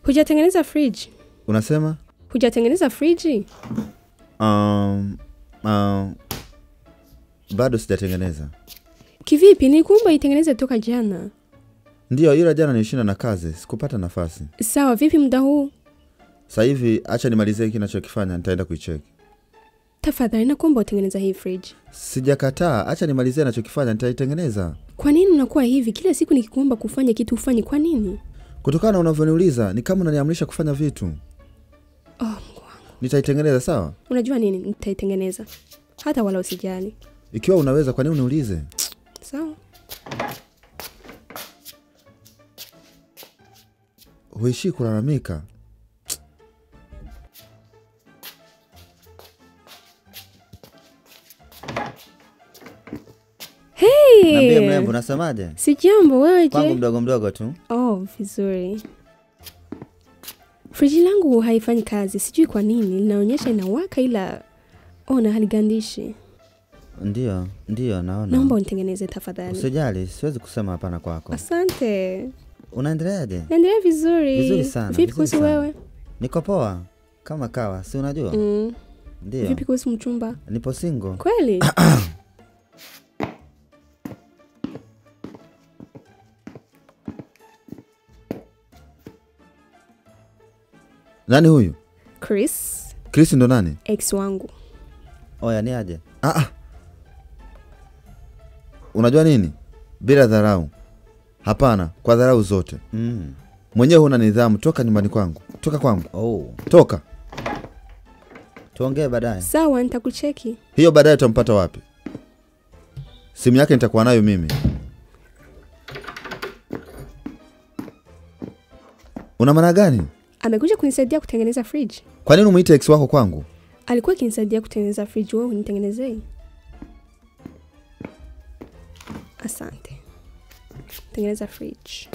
Hujatengeneza fridge? Unasema? Hujatengeneza fridge? Bado sijatengeneza. Kivipi? Nikuomba itengeneze toka jana. Ndio, yule jana nilishinda na kazi, sikupata nafasi. Sawa, vipi muda huu? Sasa hivi acha nimalize kinachokifanya, nitaenda kuicheck. Tafadhali nakuomba utengeneze hii fridge. Sijakataa, acha nimalize ninachokifanya, nitaitengeneza. Kwa nini unakuwa hivi? Kila siku nikikuomba kufanya kitu ufanye, kwa nini? Kutokana na unavyoniuliza, ni kama unaniamrisha kufanya vitu. Mungu wangu. Nitaitengeneza, sawa? Unajua nini? Nitaitengeneza. Hata wala usijali. Ikiwa unaweza, kwa nini uniulize? Sawa. Huishi kulalamika. Hey! Niambie mrembo, unasemaje? Si jambo, wewe je? Kwangu mdogo mdogo tu. Vizuri. Friji langu haifanyi kazi, sijui kwa nini. Linaonyesha inawaka ila ona haligandishi. Ndio naona. Naomba unitengeneze tafadhali. Usijali, siwezi kusema hapana kwako. Asante. Unaendeleaje? Naendelea vizuri. Vizuri sana. Vipi kuhusu wewe? Niko poa. Kama kawa, si unajua? Ndio. Vipi kuhusu mchumba? Nipo single. Kweli? Nani huyu? Chris. Chris ndo nani? Ex wangu. Oya, ni aje? Unajua nini? Bila dharau. Hapana, kwa dharau zote. Mwenyewe huna nidhamu, toka nyumbani kwangu. Toka kwangu. Toka. Tuongee baadaye. Sawa, nitakucheki. Hiyo baadaye utampata wapi? Simu yake nitakuwa nayo mimi. Una maana gani? Amekuja kunisaidia kutengeneza fridge. Kwa nini umuite ex wako kwangu? Alikuwa akinisaidia kutengeneza fridge, wewe unitengenezee. Asante. Tengeneza fridge.